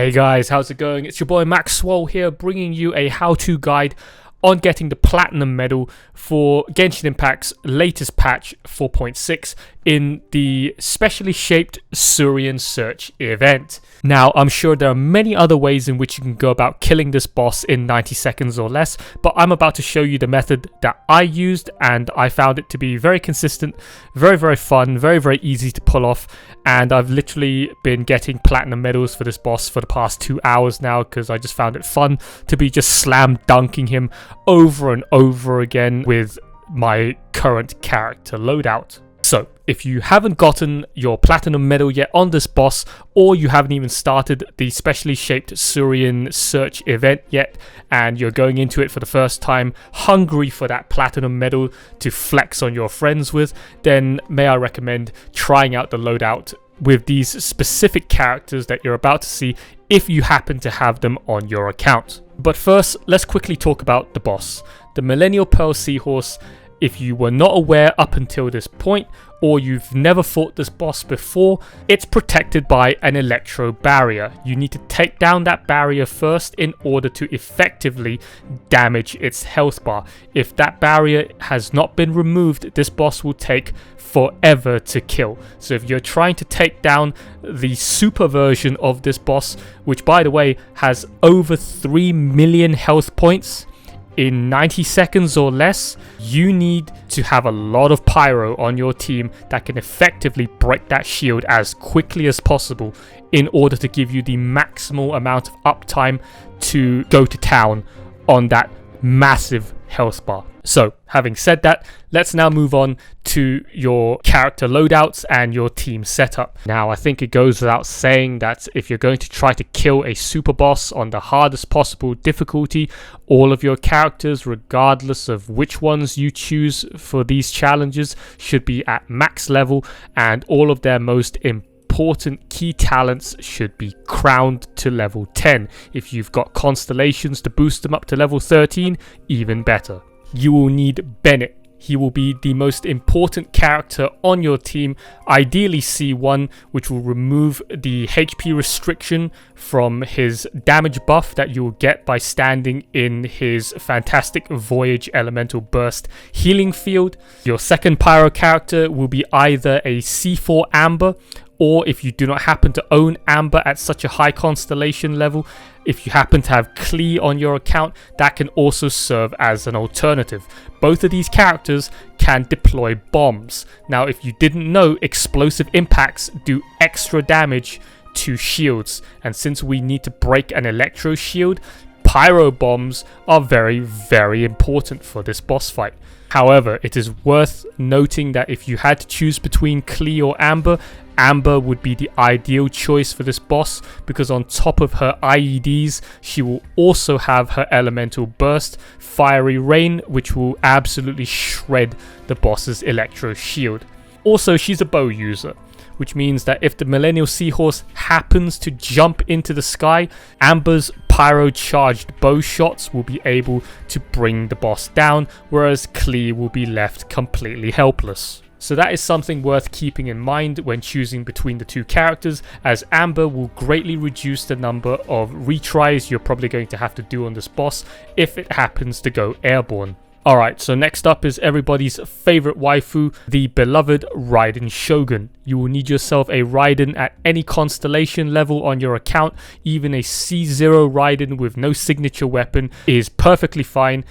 Hey guys, how's it going? It's your boy Maxwell here, bringing you a how-to guide on getting the Platinum Medal for Genshin Impact's latest patch 4.6 in the specially shaped Saurian Search event. Now, I'm sure there are many other ways in which you can go about killing this boss in 90 seconds or less, but I'm about to show you the method that I used, and I found it to be very consistent, very fun, very easy to pull off, and I've literally been getting platinum medals for this boss for the past 2 hours now because I just found it fun to be just slam dunking him over and over again with my current character loadout. So, if you haven't gotten your platinum medal yet on this boss, or you haven't even started the specially shaped Saurian Search event yet, and you're going into it for the first time, hungry for that platinum medal to flex on your friends with, then may I recommend trying out the loadout with these specific characters that you're about to see if you happen to have them on your account. But first, let's quickly talk about the boss. The Millenial Pearl Seahorse. If you were not aware up until this point, or you've never fought this boss before, it's protected by an electro barrier. You need to take down that barrier first in order to effectively damage its health bar. If that barrier has not been removed, this boss will take forever to kill. So if you're trying to take down the super version of this boss, which by the way has over 3 million health points, in 90 seconds or less, you need to have a lot of pyro on your team that can effectively break that shield as quickly as possible in order to give you the maximal amount of uptime to go to town on that massive health bar. So, having said that, let's now move on to your character loadouts and your team setup. Now, I think it goes without saying that if you're going to try to kill a super boss on the hardest possible difficulty, all of your characters, regardless of which ones you choose for these challenges, should be at max level, and all of their most important key talents should be crowned to level 10. If you've got constellations to boost them up to level 13, even better. You will need Bennett. He will be the most important character on your team, ideally C1, which will remove the HP restriction from his damage buff that you will get by standing in his fantastic Voyage Elemental Burst healing field. Your second pyro character will be either a C4 Amber, or if you do not happen to own Amber at such a high constellation level, if you happen to have Klee on your account, that can also serve as an alternative. Both of these characters can deploy bombs. Now, if you didn't know, explosive impacts do extra damage to shields, and since we need to break an electro shield, pyro bombs are very important for this boss fight. However, it is worth noting that if you had to choose between Klee or Amber, Amber would be the ideal choice for this boss, because on top of her IEDs, she will also have her Elemental Burst, Fiery Rain, which will absolutely shred the boss's Electro Shield. Also, she's a bow user, which means that if the Millenial Seahorse happens to jump into the sky, Amber's pyro-charged bow shots will be able to bring the boss down, whereas Klee will be left completely helpless. So that is something worth keeping in mind when choosing between the two characters, as Amber will greatly reduce the number of retries you're probably going to have to do on this boss if it happens to go airborne. Alright, so next up is everybody's favorite waifu, the beloved Raiden Shogun. You will need yourself a Raiden at any constellation level on your account. Even a C0 Raiden with no signature weapon is perfectly fine.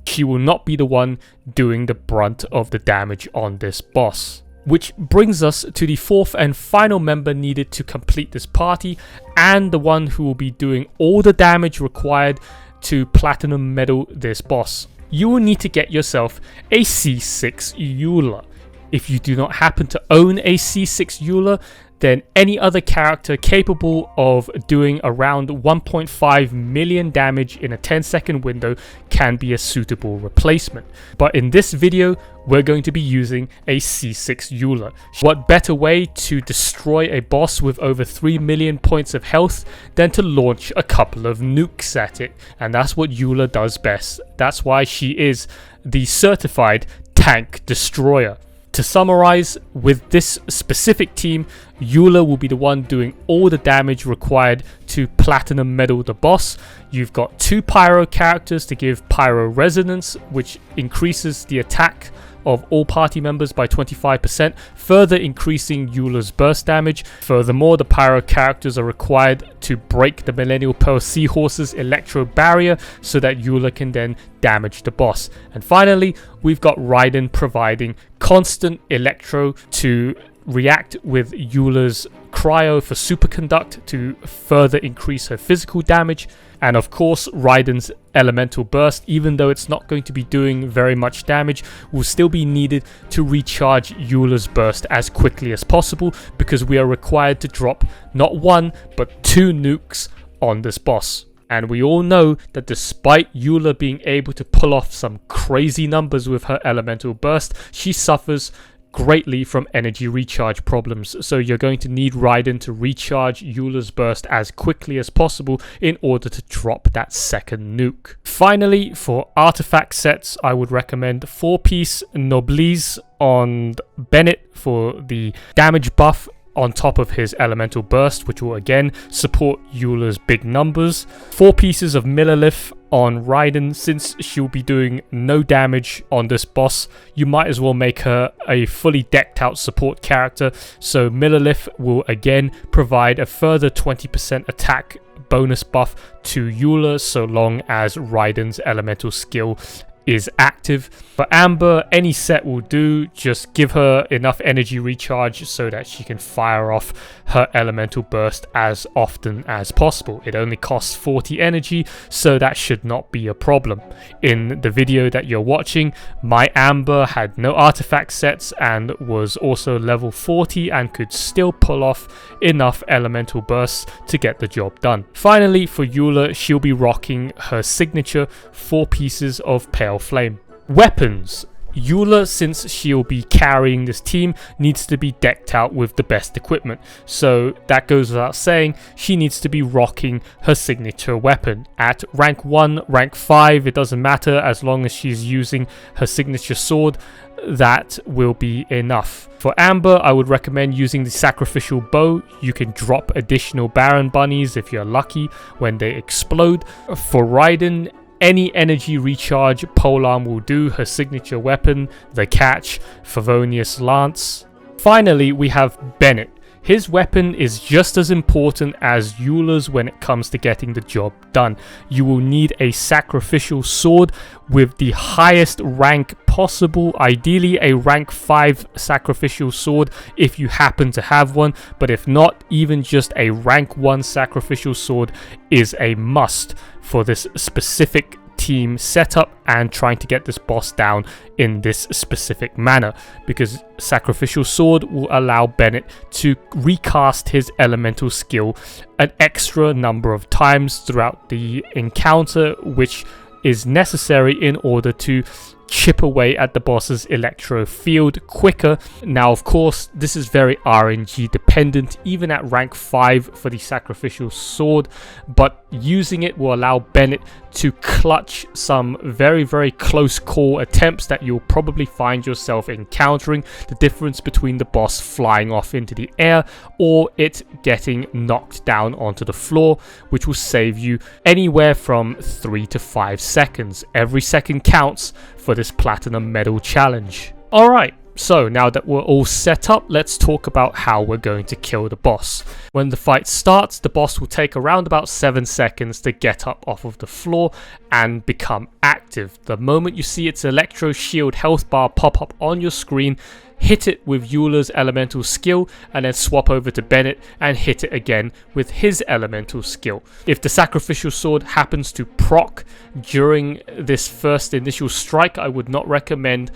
She will not be the one doing the brunt of the damage on this boss. Which brings us to the fourth and final member needed to complete this party, and the one who will be doing all the damage required to platinum medal this boss. You will need to get yourself a C6 Eula. If you do not happen to own a C6 Eula, then any other character capable of doing around 1.5 million damage in a 10-second window can be a suitable replacement. But in this video, we're going to be using a C6 Eula. What better way to destroy a boss with over 3 million points of health than to launch a couple of nukes at it? And that's what Eula does best. That's why she is the certified tank destroyer. To summarize, with this specific team, Eula will be the one doing all the damage required to platinum medal the boss. You've got 2 pyro characters to give pyro resonance, which increases the attack of all party members by 25%, further increasing Eula's burst damage. Furthermore, the pyro characters are required to break the Millenial Pearl Seahorse's electro barrier so that Eula can then damage the boss. And finally, we've got Raiden providing constant electro to react with Eula's cryo for superconduct to further increase her physical damage. And of course, Raiden's elemental burst, even though it's not going to be doing very much damage, will still be needed to recharge Eula's burst as quickly as possible, because we are required to drop not 1 but 2 nukes on this boss. And we all know that despite Eula being able to pull off some crazy numbers with her elemental burst, she suffers greatly from energy recharge problems, so you're going to need Raiden to recharge Eula's burst as quickly as possible in order to drop that second nuke. Finally, for artifact sets, I would recommend 4-piece Noblesse on Bennett for the damage buff on top of his elemental burst, which will again support Eula's big numbers. 4 pieces of Millelith on Raiden, since she'll be doing no damage on this boss. You might as well make her a fully decked out support character, so Millelith will again provide a further 20% attack bonus buff to Eula so long as Raiden's elemental skill is active. For Amber, any set will do. Just give her enough energy recharge so that she can fire off her elemental burst as often as possible. It only costs 40 energy, so that should not be a problem. In the video that you're watching, my Amber had no artifact sets and was also level 40 and could still pull off enough elemental bursts to get the job done. Finally, for Eula, she'll be rocking her signature 4 pieces of Pale Flame. Weapons. Eula, since she'll be carrying this team, needs to be decked out with the best equipment. So that goes without saying, she needs to be rocking her signature weapon. At rank 1, rank 5, it doesn't matter, as long as she's using her signature sword, that will be enough. For Amber, I would recommend using the sacrificial bow. You can drop additional Baron bunnies if you're lucky when they explode. For Raiden, any energy recharge polearm will do, her signature weapon, the catch, Favonius Lance. Finally, we have Bennett. His weapon is just as important as Eula's when it comes to getting the job done. You will need a sacrificial sword with the highest rank possible, ideally a rank 5 sacrificial sword if you happen to have one, but if not, even just a rank 1 sacrificial sword is a must for this specific team setup and trying to get this boss down in this specific manner, because sacrificial sword will allow Bennett to recast his elemental skill an extra number of times throughout the encounter, which is necessary in order to chip away at the boss's electro field quicker. Now, of course, this is very RNG dependent, even at rank 5 for the sacrificial sword, but using it will allow Bennett to clutch some very, very close call attempts that you'll probably find yourself encountering. The difference between the boss flying off into the air or it getting knocked down onto the floor, which will save you anywhere from 3 to 5 seconds. Every second counts for this platinum medal challenge. Alright, so now that we're all set up, let's talk about how we're going to kill the boss. When the fight starts, the boss will take around about 7 seconds to get up off of the floor and become active. The moment you see its electro shield health bar pop up on your screen, hit it with Eula's elemental skill and then swap over to Bennett and hit it again with his elemental skill. If the sacrificial sword happens to proc during this first initial strike, I would not recommend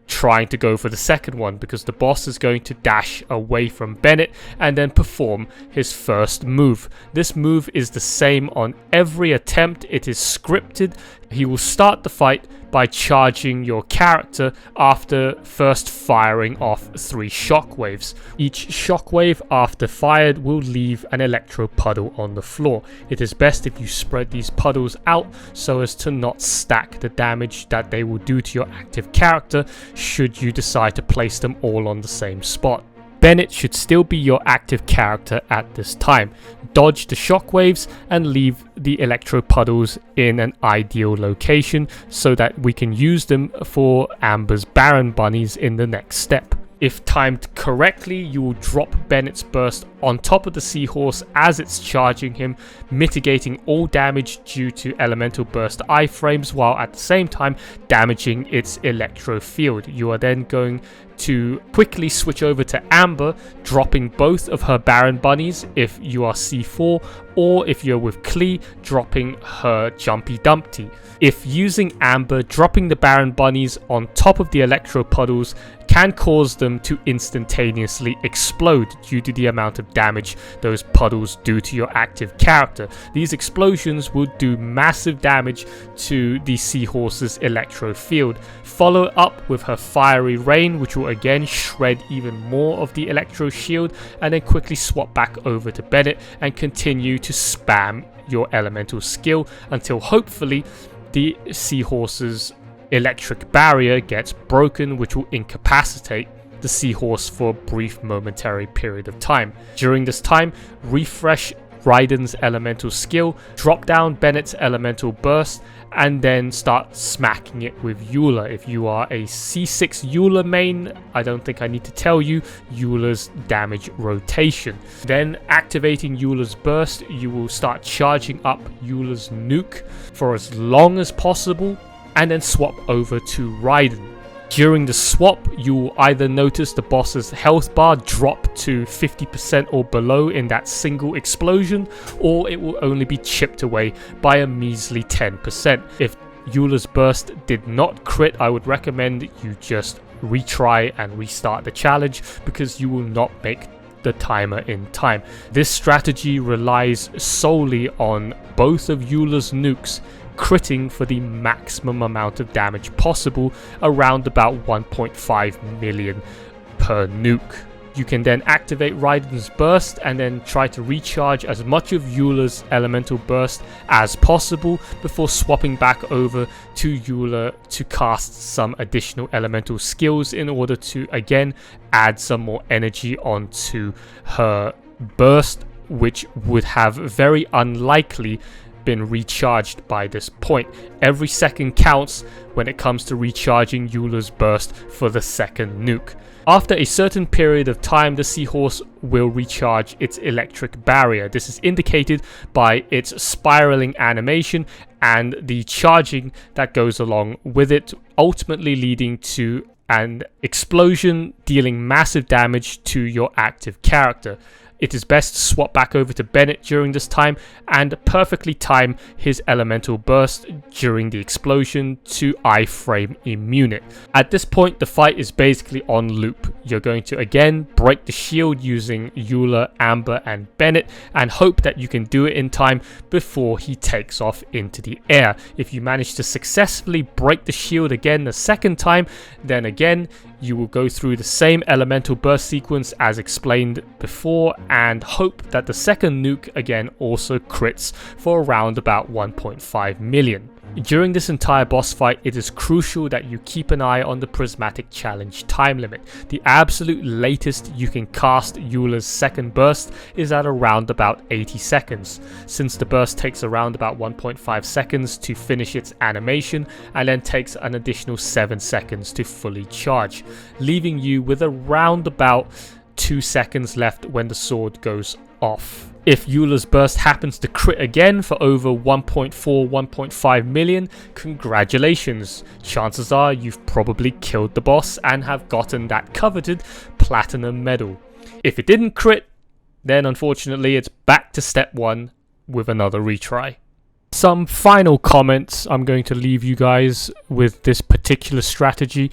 trying to go for the second one, because the boss is going to dash away from Bennett and then perform his first move. This move is the same on every attempt. It is scripted. He will start the fight by charging your character after first firing off 3 shockwaves. Each shockwave after fired will leave an electro puddle on the floor. It is best if you spread these puddles out so as to not stack the damage that they will do to your active character should you decide to place them all on the same spot. Bennett should still be your active character at this time. Dodge the shockwaves and leave the electro puddles in an ideal location so that we can use them for Amber's Baron bunnies in the next step. If timed correctly, you will drop Bennett's burst on top of the seahorse as it's charging him, mitigating all damage due to elemental burst iframes while at the same time damaging its electro field. You are then going to quickly switch over to Amber, dropping both of her Baron bunnies if you are C4, or if you're with Klee, dropping her Jumpy Dumpty. If using Amber, dropping the Baron bunnies on top of the electro puddles can cause them to instantaneously explode due to the amount of damage those puddles do to your active character. These explosions will do massive damage to the seahorse's electro field. Follow up with her Fiery Rain, which will again shred even more of the electro shield, and then quickly swap back over to Bennett and continue to spam your elemental skill until hopefully the seahorse's electric barrier gets broken, which will incapacitate the seahorse for a brief momentary period of time. During this time, refresh Raiden's elemental skill, drop down Bennett's elemental burst, and then start smacking it with Eula. If you are a C6 Eula main, I don't think I need to tell you Eula's damage rotation. Then activating Eula's burst, you will start charging up Eula's nuke for as long as possible, and then swap over to Raiden. During the swap, you will either notice the boss's health bar drop to 50% or below in that single explosion, or it will only be chipped away by a measly 10%. If Eula's burst did not crit, I would recommend you just retry and restart the challenge, because you will not make the timer in time. This strategy relies solely on both of Eula's nukes critting for the maximum amount of damage possible, around about 1.5 million per nuke. You can then activate Raiden's burst and then try to recharge as much of Eula's elemental burst as possible before swapping back over to Eula to cast some additional elemental skills in order to again add some more energy onto her burst, which would have very unlikely been recharged by this point. Every second counts when it comes to recharging Eula's burst for the second nuke. After a certain period of time, the seahorse will recharge its electric barrier. This is indicated by its spiraling animation and the charging that goes along with it, ultimately leading to an explosion dealing massive damage to your active character. It is best to swap back over to Bennett during this time and perfectly time his elemental burst during the explosion to iframe immune it. At this point, the fight is basically on loop. You're going to again break the shield using Eula, Amber and Bennett and hope that you can do it in time before he takes off into the air. If you manage to successfully break the shield again the second time, then again you will go through the same elemental burst sequence as explained before and hope that the second nuke again also crits for around about 1.5 million. During this entire boss fight, it is crucial that you keep an eye on the Prismatic Challenge time limit. The absolute latest you can cast Eula's second burst is at around about 80 seconds, since the burst takes around about 1.5 seconds to finish its animation and then takes an additional 7 seconds to fully charge, leaving you with around about 2 seconds left when the sword goes off. If Eula's burst happens to crit again for over 1.5 million, congratulations. Chances are you've probably killed the boss and have gotten that coveted platinum medal. If it didn't crit, then unfortunately it's back to step 1 with another retry. Some final comments I'm going to leave you guys with this particular strategy.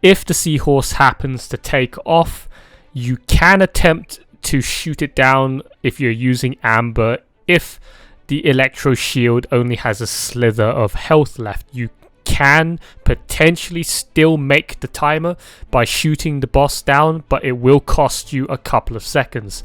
If the seahorse happens to take off, you can attempt to shoot it down if you're using Amber if the Electro Shield only has a slither of health left. You can potentially still make the timer by shooting the boss down, but it will cost you a couple of seconds.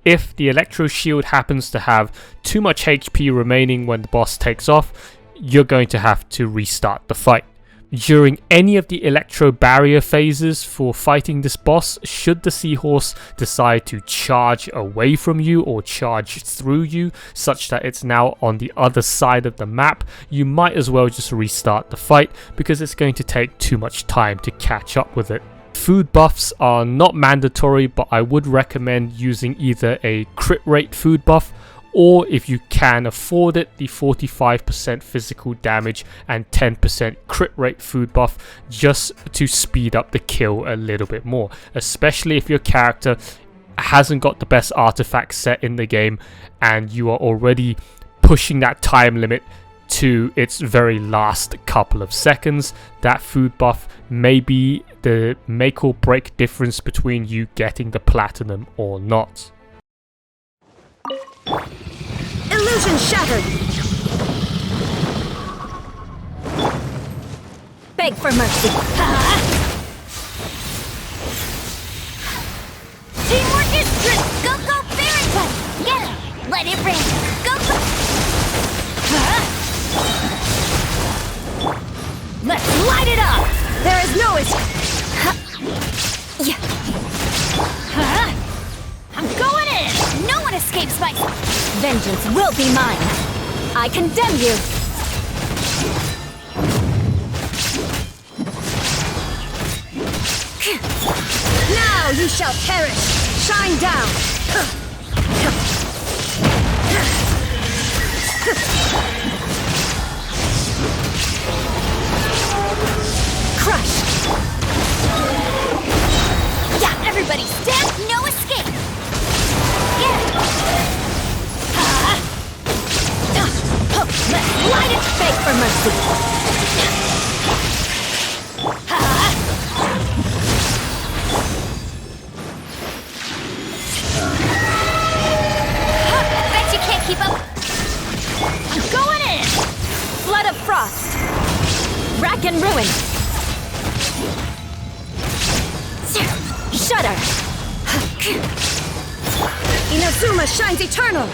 If the Electro Shield happens to have too much HP remaining when the boss takes off, you're going to have to restart the fight. During any of the Electro Barrier phases for fighting this boss, should the Seahorse decide to charge away from you or charge through you, such that it's now on the other side of the map, you might as well just restart the fight, because it's going to take too much time to catch up with it. Food buffs are not mandatory, but I would recommend using either a crit rate food buff, or if you can afford it, the 45% physical damage and 10% crit rate food buff, just to speed up the kill a little bit more, especially if your character hasn't got the best artifact set in the game and you are already pushing that time limit to its very last couple of seconds. That food buff may be the make or break difference between you getting the platinum or not. Illusion shattered! Beg for mercy! Teamwork is strength! Go, go, Barrington! Get it! Let it rain! Go, go! Let's light it up! There is no escape! Yeah. I'm going in! No one escapes my... Vengeance will be mine! I condemn you! Now you shall perish! Shine down! Crush! Yeah, everybody stand! No escape! Let's light it! Beg for mercy! Bet you can't keep up! I'm going in! Flood of frost! Rack and ruin! Shudder! Inazuma shines eternal!